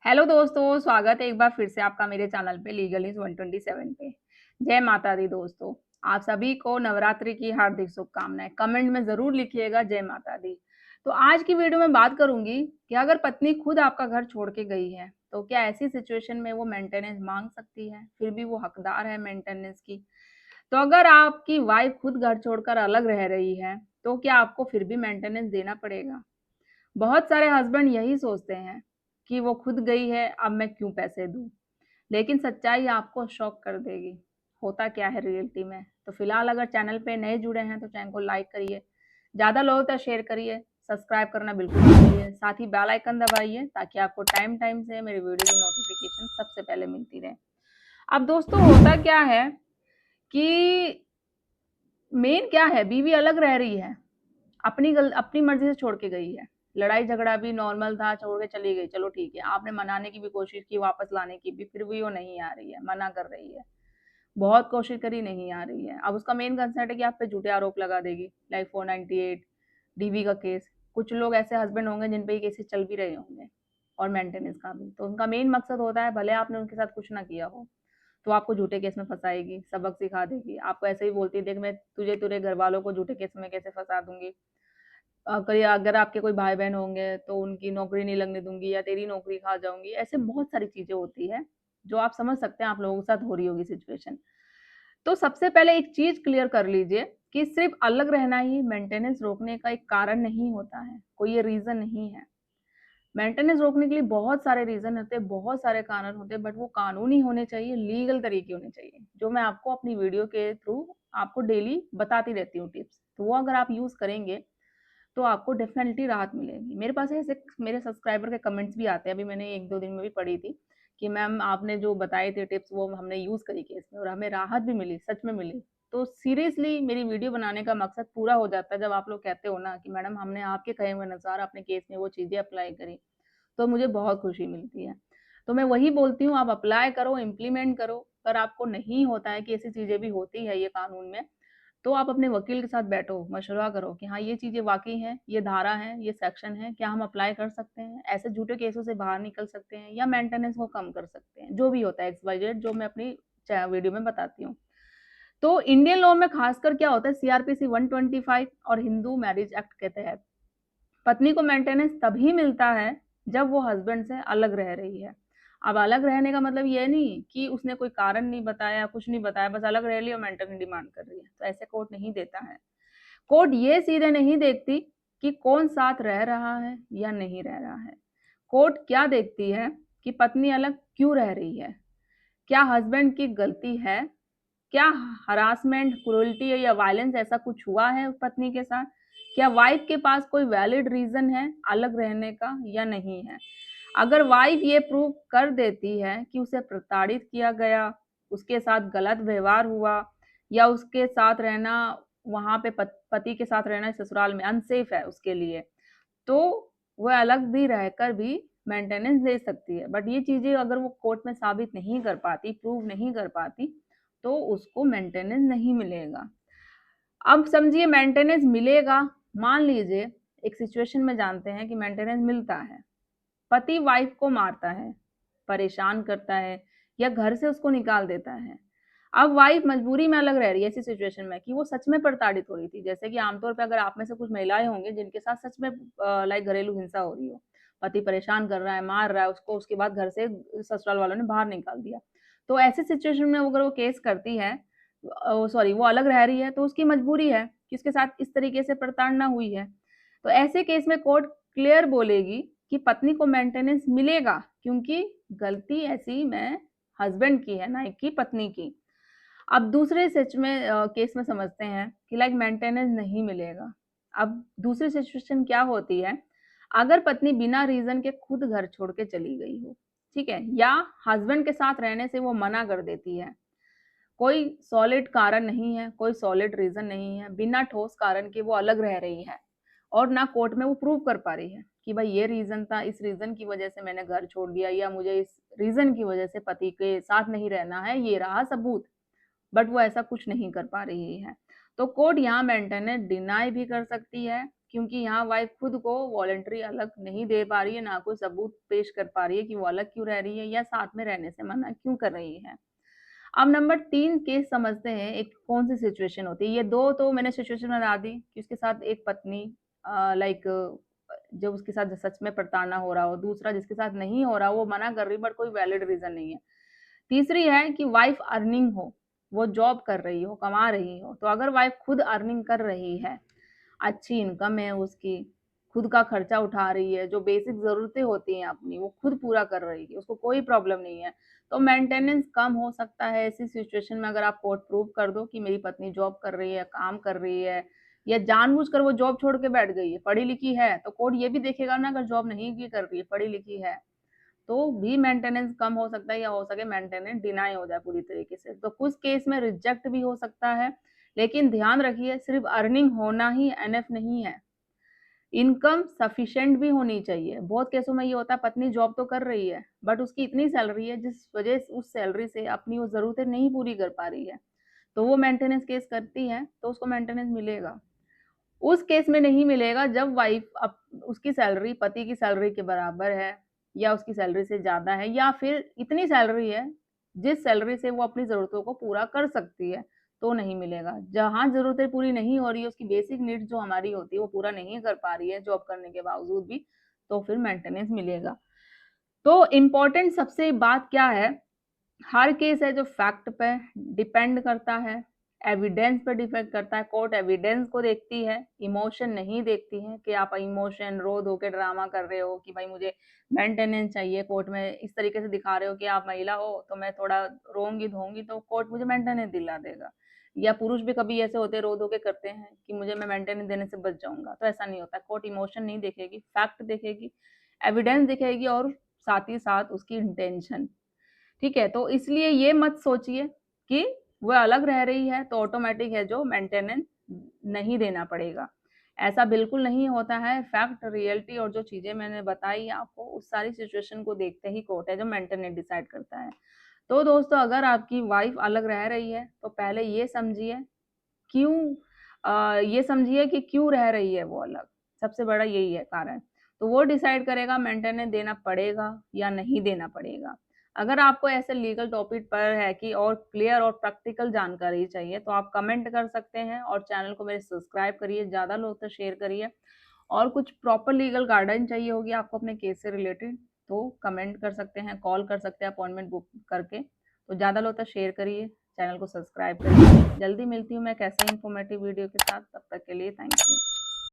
Hello दोस्तों, स्वागत है एक बार फिर से आपका मेरे चैनल पे लीगल इज 127 पे। जय माता दी दोस्तों। आप सभी को नवरात्रि की हार्दिक शुभकामनाएं। कमेंट में ज़रूर लिखिएगा जय माता दी। तो आज की वीडियो में बात करूंगी कि अगर पत्नी खुद आपका घर छोड़ के गई है तो क्या ऐसी सिचुएशन में वो मेंटेनेंस मांग सकती है, फिर भी वो हकदार है मेंटेनेंस की। तो अगर आपकी वाइफ खुद घर छोड़कर अलग रह रही है तो क्या आपको फिर भी मेंटेनेंस देना पड़ेगा। बहुत सारे हस्बैंड यही सोचते हैं कि वो खुद गई है, अब मैं क्यों पैसे दूँ? लेकिन सच्चाई आपको शॉक कर देगी। होता क्या है रियलिटी में? तो फिलहाल अगर चैनल पे नए जुड़े हैं तो चैनल को लाइक करिए, ज़्यादा लोगों तक शेयर करिए, सब्सक्राइब करना बिल्कुल ना भूलिए, साथ ही बेल आइकन दबाइए ताकि आपको टाइम टाइम से मेरी वीडियो की नोटिफिकेशन सबसे पहले मिलती रहे। अब दोस्तों होता क्या है कि मेन क्या है, बीवी अलग रह रही है, अपनी मर्ज़ी से छोड़ के गई है। लड़ाई-झगड़ा भी नॉर्मल था, छोड़ के चली गई, चलो ठीक है। आपने मनाने की भी कोशिश की, वापस लाने की भी, फिर भी वो नहीं आ रही है, मना कर रही है। बहुत कोशिश करी, नहीं आ रही है। अब उसका मेन कंसर्न है कि आप पे झूठे आरोप लगा देगी, लाइक 498 डीवी का केस। कुछ लोग ऐसे हस्बैंड होंगे जिन पे ये केसेस चल भी रहे होंगे और मेंटेनेंस का भी। तो उनका मेन मकसद होता है भले आपने उनके साथ कुछ ना किया हो, तो आपको झूठे केस में फँसाएगी, सबक सिखा देगी। आपको ऐसे ही बोलती है, देख मैं तुझे तेरे घरवालों को झूठे केस में कैसे फँसा दूँगी। कहीं अगर आपके कोई भाई-बहन होंगे तो उनकी नौकरी नहीं लगने दूँगी या तेरी नौकरी खा जाऊँगी। ऐसे बहुत सारी चीज़ें होती हैं, जो आप समझ सकते हैं आप लोगों के साथ हो रही होगी सिचुएशन। तो सबसे पहले एक चीज़ क्लियर कर लीजिए कि सिर्फ़ अलग रहना ही मेंटेनेंस रोकने का एक कारण नहीं होता है, कोई ये रीज़न नहीं है। मेंटेनेंस रोकने के लिए बहुत सारे रीज़न होते हैं, बहुत सारे कारण होते हैं, बट वो कानूनी होने चाहिए, लीगल तरीके होने चाहिए, जो मैं आपको अपनी वीडियो के थ्रू आपको डेली बताती रहती हूँ टिप्स। तो वो अगर आप यूज़ करेंगे तो आपको डेफ़िनेटली राहत मिलेगी। मेरे पास ऐसे मेरे सब्सक्राइबर के कमेंट्स भी आते हैं, अभी मैंने 1-2 दिन में भी पढ़ी थी कि मैम आपने जो बताए थे टिप्स वो हमने यूज़ करी केस में और हमें राहत भी मिली, सच में मिली। तो सीरियसली मेरी वीडियो बनाने का मकसद पूरा हो जाता है जब आप लोग कहते हो ना कि मैडम हमने आपके कहे हुए अनुसार अपने केस में वो चीज़ें अप्लाई करी, तो मुझे बहुत खुशी मिलती है। तो मैं वही बोलती हूँ आप अप्लाई करो, इम्प्लीमेंट करो। अगर आपको नहीं होता है कि ऐसी चीज़ें भी होती है ये कानून में, तो आप अपने वकील के साथ बैठो, मशवरा करो कि हाँ, ये चीज़ें वाक़ई हैं, ये धारा है, ये सेक्शन है, क्या हम अप्लाई कर सकते हैं? ऐसे झूठे केसों से बाहर निकल सकते हैं या मेंटेनेंस को कम कर सकते हैं, जो भी होता है एक्स-वाई-ज़ेड जो मैं अपनी वीडियो में बताती हूँ। तो इंडियन लॉ में खासकर क्या होता है सीआरपीसी 125 और हिंदू मैरिज एक्ट के तहत पत्नी को मेंटेनेंस तभी मिलता है जब वो हस्बैंड से अलग रह रही है। अब अलग रहने का मतलब ये नहीं कि उसने कोई कारण नहीं बताया, कुछ नहीं बताया, बस अलग रह लिया और मेंटेनेंस डिमांड कर रही है, तो ऐसे कोर्ट नहीं देता है। कोर्ट ये सीधे नहीं देखती कि कौन साथ रह रहा है या नहीं रह रहा है। कोर्ट क्या देखती है कि पत्नी अलग क्यों रह रही है? क्या हस्बैंड की गलती है? क्या हरासमेंट, क्रूरल्टी या वायलेंस ऐसा कुछ हुआ है पत्नी के साथ? क्या वाइफ के पास कोई वैलिड रीज़न है अलग रहने का या नहीं है? अगर वाइफ ये प्रूव कर देती है कि उसे प्रताड़ित किया गया, उसके साथ गलत व्यवहार हुआ या उसके साथ रहना वहाँ पे पति के साथ रहना ससुराल में अनसेफ है उसके लिए, तो वह अलग भी रहकर भी मेंटेनेंस दे सकती है। बट ये चीज़ें अगर वो कोर्ट में साबित नहीं कर पाती, प्रूव नहीं कर पाती, तो उसको मेंटेनेंस नहीं मिलेगा। अब समझिए मेंटेनेंस मिलेगा, मान लीजिए एक सिचुएशन में जानते हैं कि मेंटेनेंस मिलता है। पति वाइफ को मारता है, परेशान करता है या घर से उसको निकाल देता है। अब वाइफ मजबूरी में अलग रह रही है ऐसी सिचुएशन में कि वो सच में प्रताड़ित हो रही थी। जैसे कि आमतौर पे अगर आप में से कुछ महिलाएँ होंगी जिनके साथ सच में लाइक घरेलू हिंसा हो रही हो। पति परेशान कर रहा है, मार रहा है उसको, उसके बाद घर से ससुराल वालों ने बाहर निकाल दिया। तो ऐसी सिचुएशन में अगर वो केस करती है सॉरी वो अलग रह रही है तो उसकी मजबूरी है कि उसके साथ इस तरीके से प्रताड़ना हुई है। तो ऐसे केस में कोर्ट क्लियर बोलेगी कि पत्नी को मेंटेनेंस मिलेगा क्योंकि गलती ऐसी में हस्बैंड की है ना कि पत्नी की। अब दूसरे केस में समझते हैं कि लाइक मेंटेनेंस नहीं मिलेगा। अब दूसरी सिचुएशन क्या होती है, अगर पत्नी बिना रीज़न के खुद घर छोड़ के चली गई हो, ठीक है? या हस्बैंड के साथ रहने से वो मना कर देती है। कोई सॉलिड कारण नहीं है, कोई सॉलिड रीज़न नहीं है, बिना ठोस कारण के वो अलग रह रही है और ना कोर्ट में वो प्रूव कर पा रही है कि भाई ये रीज़न था, इस रीज़न की वज़ह से मैंने घर छोड़ दिया या मुझे इस रीज़न की वज़ह से पति के साथ नहीं रहना है, ये रहा सबूत। बट वो ऐसा कुछ नहीं कर पा रही है। तो कोर्ट यहाँ मेंटेनेंस डिनाई भी कर सकती है क्योंकि यहाँ वाइफ खुद को वॉलंटरी अलग नहीं दे पा रही है, ना कोई सबूत पेश कर पा रही है कि वो अलग क्यों रह रही है या साथ में रहने से मना क्यों कर रही है। अब नंबर 3 केस समझते हैं, एक कौन सी सिचुएशन होती है। ये 2 तो मैंने सिचुएशन बता दी कि उसके साथ एक पत्नी लाइक जब उसके साथ सच में प्रताड़ना हो रहा हो, दूसरा जिसके साथ नहीं हो रहा, वो मना कर रही बट कोई वैलिड रीज़न नहीं है। तीसरी है कि वाइफ अर्निंग हो, वो जॉब कर रही हो, कमा रही हो। तो अगर वाइफ खुद अर्निंग कर रही है, अच्छी इनकम है उसकी, खुद का खर्चा उठा रही है, जो बेसिक ज़रूरतें होती हैं अपनी, वो खुद पूरा कर रही है, उसको कोई प्रॉब्लम नहीं है, तो मेंटेनेंस कम हो सकता है। ऐसी सिचुएशन में अगर आप कोर्ट प्रूव कर दो कि मेरी पत्नी जॉब कर रही है, काम कर रही है या जानबूझकर वो जॉब छोड़ के बैठ गई है, पढ़ी-लिखी है, तो कोर्ट ये भी देखेगा ना, अगर जॉब नहीं भी कर रही है, पढ़ी-लिखी है, तो भी मेंटेनेंस कम हो सकता है या हो सके मेंटेनेंस डिनाई हो जाए पूरी तरीके से। तो कुछ केस में रिजेक्ट भी हो सकता है, लेकिन ध्यान रखिए सिर्फ अर्निंग होना ही एनफ नहीं है, इनकम सफिशिएंट भी होनी चाहिए। बहुत केसों में ये होता है पत्नी जॉब तो कर रही है बट उसकी इतनी सैलरी है जिस वजह से उस सैलरी से अपनी वो ज़रूरतें नहीं पूरी कर पा रही है, तो वो मेंटेनेंस केस करती है तो उसको मेंटेनेंस मिलेगा। उस केस में नहीं मिलेगा जब वाइफ उसकी सैलरी पति की सैलरी के बराबर है या उसकी सैलरी से ज़्यादा है या फिर इतनी सैलरी है जिस सैलरी से वो अपनी ज़रूरतों को पूरा कर सकती है, तो नहीं मिलेगा। जहाँ ज़रूरतें पूरी नहीं हो रही है, उसकी बेसिक नीड्स जो हमारी होती है वो पूरा नहीं कर पा रही है जॉब करने के बावजूद भी, तो फिर मेंटेनेंस मिलेगा। तो इम्पोर्टेंट सबसे बात क्या है, हर केस है जो फैक्ट पे डिपेंड करता है, एविडेंस पे डिपेंड करता है। कोर्ट एविडेंस को देखती है, इमोशन नहीं देखती है कि आप इमोशन रो धो के ड्रामा कर रहे हो कि भाई मुझे मेंटेनेंस चाहिए। कोर्ट में इस तरीके से दिखा रहे हो कि आप महिला हो तो मैं थोड़ा रोऊंगी धोऊंगी तो कोर्ट मुझे मेंटेनेंस दिला देगा। या पुरुष भी कभी ऐसे होते रो धो के करते हैं कि मुझे मैं मेंटेनेंस देने से बच जाऊंगा, तो ऐसा नहीं होता। कोर्ट इमोशन नहीं देखेगी, फैक्ट देखेगी, एविडेंस दिखेगी और साथ ही साथ उसकी इंटेंशन। ठीक है, तो इसलिए ये मत सोचिए कि वो अलग रह रही है तो ऑटोमेटिक है जो मेंटेनेंस नहीं देना पड़ेगा, ऐसा बिल्कुल नहीं होता है। फैक्ट, रियलिटी और जो चीज़ें मैंने बताई आपको, उस सारी सिचुएशन को देखते ही कोर्ट है जो मेंटेनेंस डिसाइड करता है। तो दोस्तों अगर आपकी वाइफ अलग रह रही है तो पहले ये समझिए क्यों ये समझिए कि क्यों रह रही है वो अलग, सबसे बड़ा यही है कारण। तो वो डिसाइड करेगा मेंटेनेंस देना पड़ेगा या नहीं देना पड़ेगा। अगर आपको ऐसे लीगल टॉपिक पर है कि और क्लियर और प्रैक्टिकल जानकारी चाहिए तो आप कमेंट कर सकते हैं और चैनल को मेरे सब्सक्राइब करिए, ज़्यादा लोग तक शेयर करिए। और कुछ प्रॉपर लीगल गाइडेंस चाहिए होगी आपको अपने केस से रिलेटेड तो कमेंट कर सकते हैं, कॉल कर सकते हैं अपॉइंटमेंट बुक करके। तो ज़्यादा लोग तक शेयर करिए, चैनल को सब्सक्राइब करिए। जल्दी मिलती हूँ मैं एक ऐसे इन्फॉर्मेटिव वीडियो के साथ, तब तक के लिए थैंक यू।